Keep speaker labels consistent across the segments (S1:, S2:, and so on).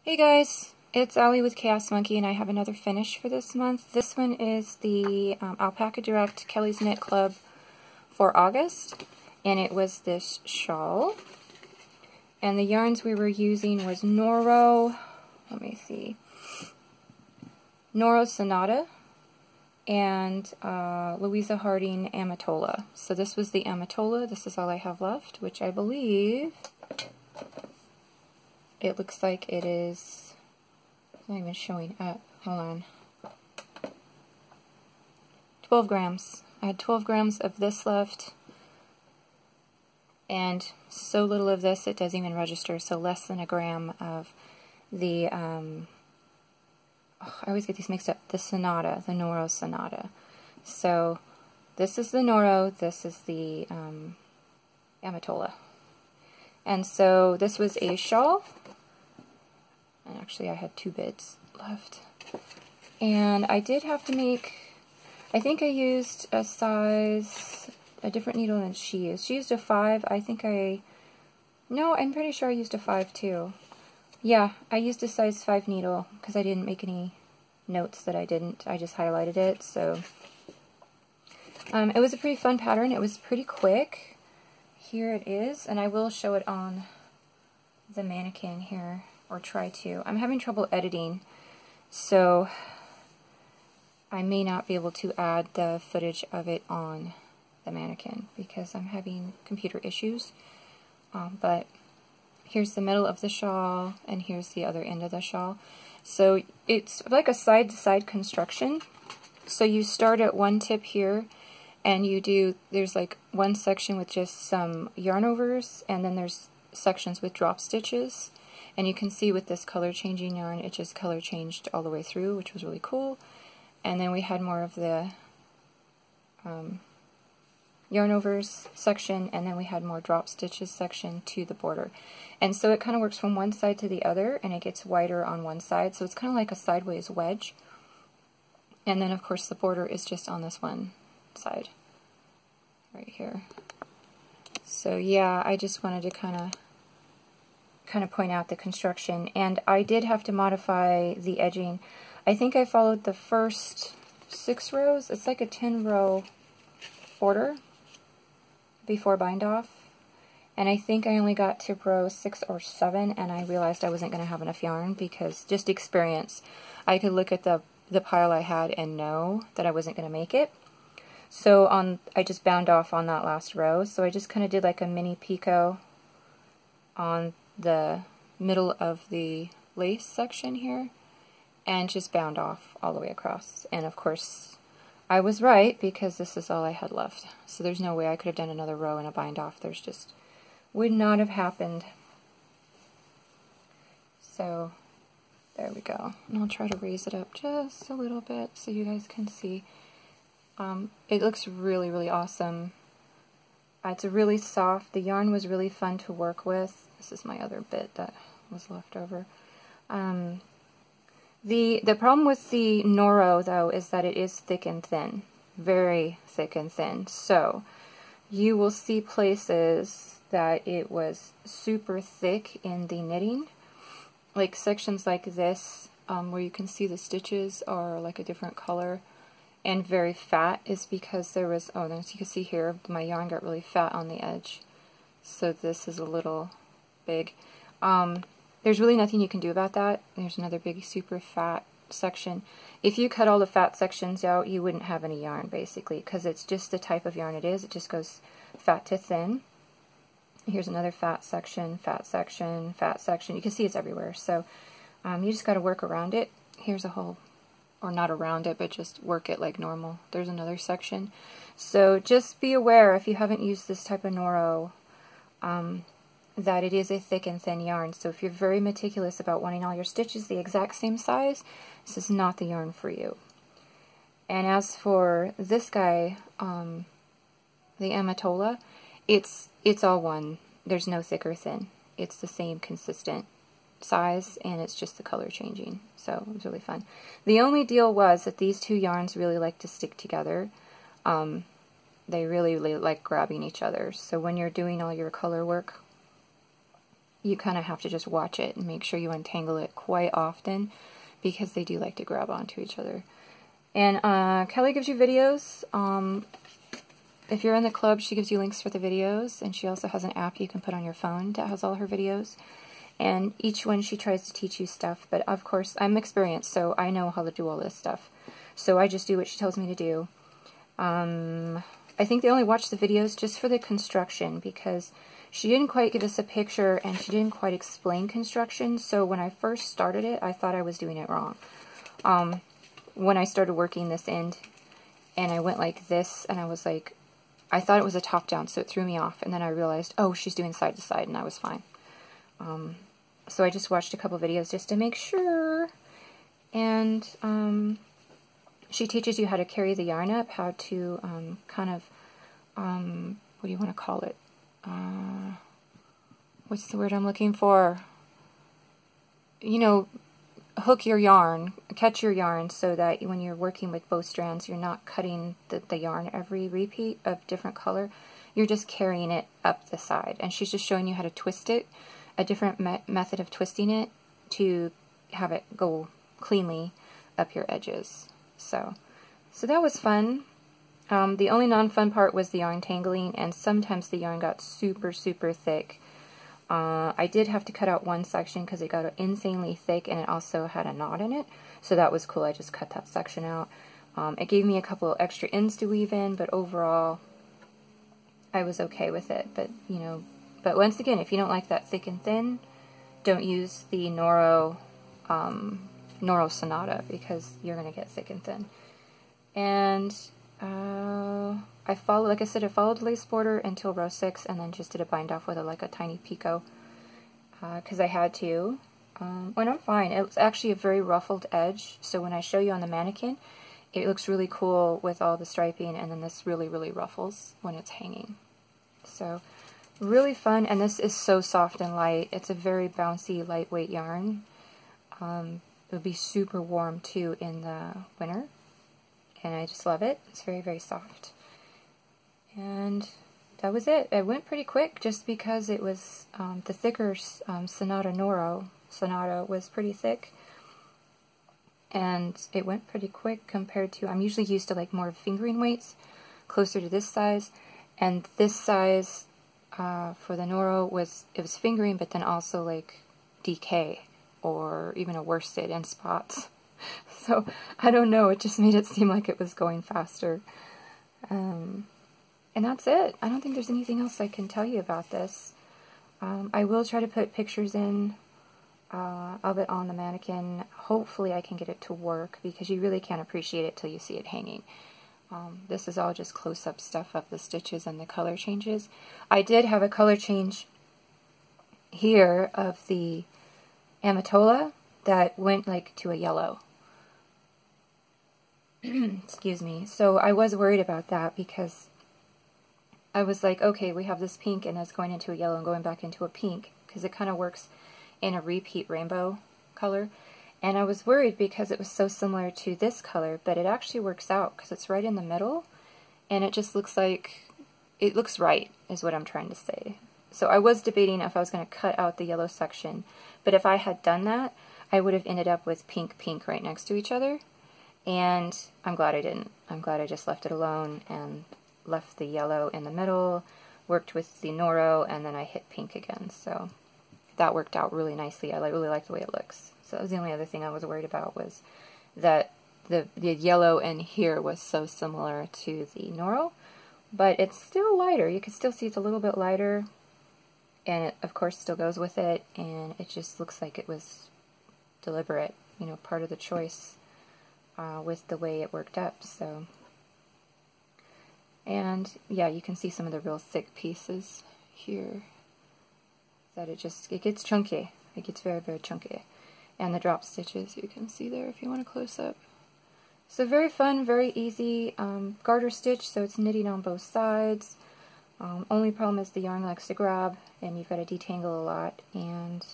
S1: Hey guys, it's Allie with Chaos Monkey, and I have another finish for this month. This one is the Alpaca Direct Kelleys Knit Club for August, and it was this shawl. And the yarns we were using was Noro, Noro Sonata, and Louisa Harding Amatola. So this was the Amatola. This is all I have left, which I believe it looks like it is, it's not even showing up, hold on, 12 grams. I had 12 grams of this left, and so little of this it doesn't even register, so less than a gram of the, I always get these mixed up, the Sonata, the Noro Sonata. So this is the Noro, this is the Amatola. And so this was a shawl. And actually I had 2 bits left. And I did have to make, I think I used a different needle than she used. She used a 5. No, I'm pretty sure I used a 5 too. Yeah, I used a size 5 needle because I didn't make any notes that I didn't. I just highlighted it, so. It was a pretty fun pattern. It was pretty quick. Here it is, and I will show it on the mannequin here. Or try to. I'm having trouble editing, so I may not be able to add the footage of it on the mannequin because I'm having computer issues. But here's the middle of the shawl, and here's the other end of the shawl. So it's like a side-to-side construction. So you start at one tip here, and there's like one section with just some yarn overs, and then there's sections with drop stitches. And you can see with this color changing yarn, it just color changed all the way through, which was really cool. And then we had more of the yarn overs section, and then we had more drop stitches section to the border. And so it kind of works from one side to the other, and it gets wider on one side, so it's kind of like a sideways wedge. And then of course the border is just on this one side, right here. So yeah, I just wanted to kind of point out the construction, and I did have to modify the edging. I think I followed the first 6 rows. It's like a 10-row order before bind off, and I think I only got to row 6 or 7, and I realized I wasn't going to have enough yarn because just experience. I could look at the pile I had and know that I wasn't going to make it. So I just bound off on that last row. So I just kind of did like a mini picot on the middle of the lace section here and just bound off all the way across. And of course I was right because this is all I had left. So there's no way I could have done another row and a bind off. There's just would not have happened. So there we go. And I'll try to raise it up just a little bit so you guys can see. It looks really, really awesome. It's really soft. The yarn was really fun to work with. This is my other bit that was left over. The problem with the Noro, though, is that it is thick and thin. Very thick and thin. So you will see places that it was super thick in the knitting. Like sections like this, where you can see the stitches are like a different color. And very fat is because there was, as you can see here, my yarn got really fat on the edge. So this is a little big. There's really nothing you can do about that. There's another big super fat section. If you cut all the fat sections out, you wouldn't have any yarn basically, because it's just the type of yarn it is. It just goes fat to thin. Here's another fat section, fat section, fat section. You can see it's everywhere. So you just got to work around it. Here's a whole, or not around it, but just work it like normal. There's another section. So just be aware if you haven't used this type of Noro, that it is a thick and thin yarn. So if you're very meticulous about wanting all your stitches the exact same size, this is not the yarn for you. And as for this guy, the Amatola, it's all one. There's no thick or thin. It's the same consistent size, and it's just the color changing. So it was really fun. The only deal was that these two yarns really like to stick together. They really, really like grabbing each other. So when you're doing all your color work, you kind of have to just watch it and make sure you untangle it quite often, because they do like to grab onto each other. And Kelly gives you videos. If you're in the club, she gives you links for the videos, and she also has an app you can put on your phone that has all her videos. And each one she tries to teach you stuff, but of course I'm experienced, so I know how to do all this stuff. So I just do what she tells me to do. I think they only watch the videos just for the construction, because she didn't quite give us a picture and she didn't quite explain construction, so when I first started it, I thought I was doing it wrong. When I started working this end, and I went like this, and I was like, I thought it was a top-down, so it threw me off, and then I realized, oh, she's doing side-to-side, and I was fine. So I just watched a couple videos just to make sure, and she teaches you how to carry the yarn up, how to kind of, what do you want to call it? What's the word I'm looking for? You know, hook your yarn, catch your yarn, so that when you're working with both strands, you're not cutting the yarn every repeat of different color. You're just carrying it up the side. And she's just showing you how to twist it, a different method of twisting it to have it go cleanly up your edges. So that was fun. The only non-fun part was the yarn tangling, and sometimes the yarn got super, super thick. I did have to cut out one section because it got insanely thick, and it also had a knot in it, so that was cool. I just cut that section out. It gave me a couple extra ends to weave in, but overall I was okay with it. But you know, but once again, if you don't like that thick and thin, don't use the Noro Sonata, because you're going to get thick and thin. And I followed, like I said, I followed the lace border until row 6, and then just did a bind off with like a tiny picot, because I had to. And I'm fine. It's actually a very ruffled edge, so when I show you on the mannequin, it looks really cool with all the striping, and then this really, really ruffles when it's hanging. So really fun, and this is so soft and light. It's a very bouncy, lightweight yarn. It would be super warm too in the winter, and I just love it. It's very, very soft. And that was it. It went pretty quick just because it was the thicker Noro Sonata was pretty thick, and it went pretty quick compared to, I'm usually used to like more fingering weights closer to this size, and this size for the Noro was fingering, but then also like DK or even a worsted and spots. So I don't know, it just made it seem like it was going faster. And that's it. I don't think there's anything else I can tell you about this. I will try to put pictures in of it on the mannequin. Hopefully I can get it to work, because you really can't appreciate it till you see it hanging. This is all just close-up stuff of the stitches and the color changes. I did have a color change here of the Amatola that went like to a yellow. Excuse me. So I was worried about that, because I was like, okay, we have this pink and it's going into a yellow and going back into a pink, because it kind of works in a repeat rainbow color. And I was worried because it was so similar to this color, but it actually works out because it's right in the middle, and it just looks like, it looks right, is what I'm trying to say. So I was debating if I was going to cut out the yellow section, but if I had done that, I would have ended up with pink, pink right next to each other, and I'm glad I didn't. I'm glad I just left it alone and left the yellow in the middle, worked with the Noro, and then I hit pink again. So that worked out really nicely. I really like the way it looks. So that was the only other thing I was worried about, was that the yellow in here was so similar to the Noro, but it's still lighter. You can still see it's a little bit lighter, and it of course still goes with it, and it just looks like it was deliberate, you know, part of the choice with the way it worked up. So, and yeah, you can see some of the real thick pieces here, that it gets chunky. It gets very, very chunky. And the drop stitches you can see there if you want a close-up. So very fun, very easy garter stitch, so it's knitting on both sides. Only problem is the yarn likes to grab, and you've got to detangle a lot, and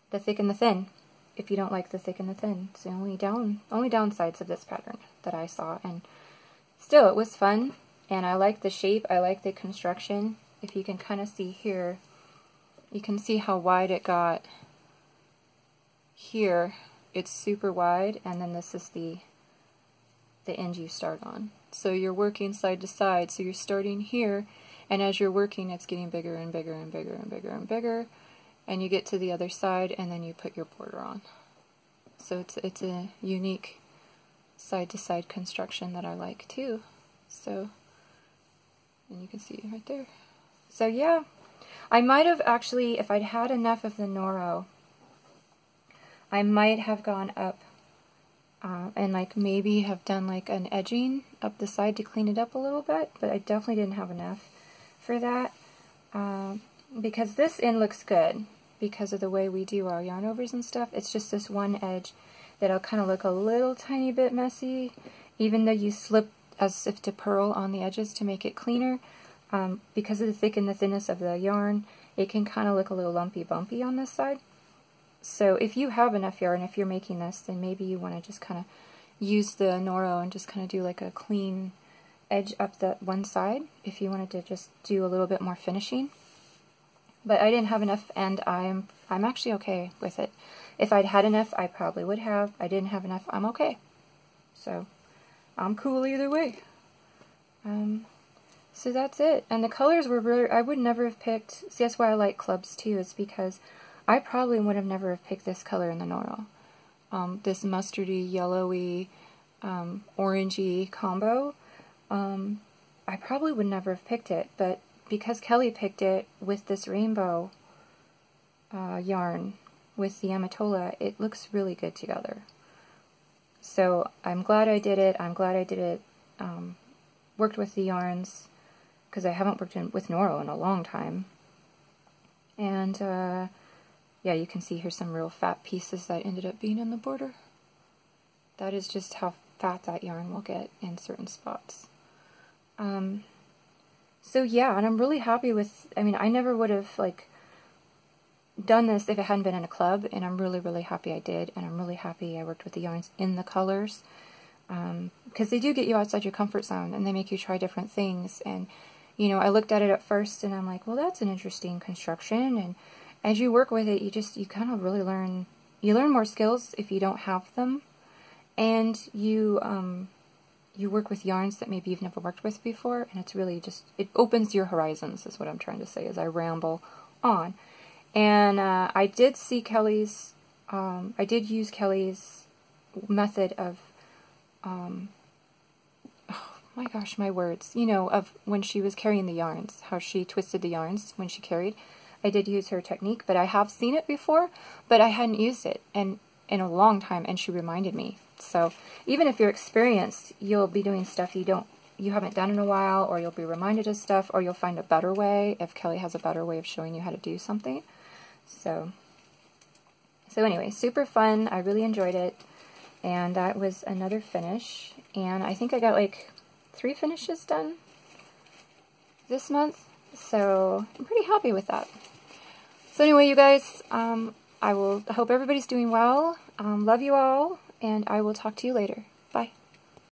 S1: the thick and the thin. If you don't like the thick and the thin, it's the only downsides of this pattern that I saw. And still, it was fun, and I like the shape, I like the construction. If you can kind of see here, You can see how wide it got here. It's super wide, and then this is the end you start on. So you're working side to side, so you're starting here, and as you're working it's getting bigger and bigger and bigger and bigger and bigger, and you get to the other side and then you put your border on. So it's a unique side to side construction that I like too. So, and you can see it right there. So yeah, I might have actually, if I'd had enough of the Noro, I might have gone up and like maybe have done like an edging up the side to clean it up a little bit, but I definitely didn't have enough for that because this end looks good because of the way we do our yarn overs and stuff. It's just this one edge that'll kind of look a little tiny bit messy, even though you slip as if to purl on the edges to make it cleaner. Because of the thick and the thinness of the yarn, it can kind of look a little lumpy bumpy on this side. So if you have enough yarn, if you're making this, then maybe you want to just kind of use the Noro and just kind of do like a clean edge up that one side if you wanted to just do a little bit more finishing. But I didn't have enough, and I'm actually okay with it. If I'd had enough, I probably would have. I didn't have enough, I'm okay. So I'm cool either way. So that's it. And the colors were really, I would never have picked, see that's why I like clubs too, is because I probably would have never have picked this color in the Noro. This mustardy, yellowy, orangey combo. I probably would never have picked it, but because Kelly picked it with this rainbow yarn with the Amatola, it looks really good together. So I'm glad I did it. I'm glad I did it, worked with the yarns, because I haven't worked with Noro in a long time. And yeah, you can see here's some real fat pieces that ended up being in the border. That is just how fat that yarn will get in certain spots. So yeah, and I'm really happy with, I mean, I never would have like done this if it hadn't been in a club, and I'm really, really happy I did, and I'm really happy I worked with the yarns in the colors, because they do get you outside your comfort zone, and they make you try different things. And you know, I looked at it at first, and I'm like, well, that's an interesting construction, and as you work with it, you kind of really learn, you learn more skills if you don't have them, and you work with yarns that maybe you've never worked with before, and it's really just, it opens your horizons, is what I'm trying to say as I ramble on. And I did see Kelly's, I did use Kelly's method of, oh my gosh, my words, you know, of when she was carrying the yarns, how she twisted the yarns when she carried. I did use her technique, but I have seen it before, but I hadn't used it in a long time, and she reminded me. So even if you're experienced, you'll be doing stuff you haven't done in a while, or you'll be reminded of stuff, or you'll find a better way if Kelly has a better way of showing you how to do something. So anyway, super fun. I really enjoyed it, and that was another finish. And I think I got like 3 finishes done this month, so I'm pretty happy with that. So anyway, you guys, I hope everybody's doing well. Love you all, and I will talk to you later.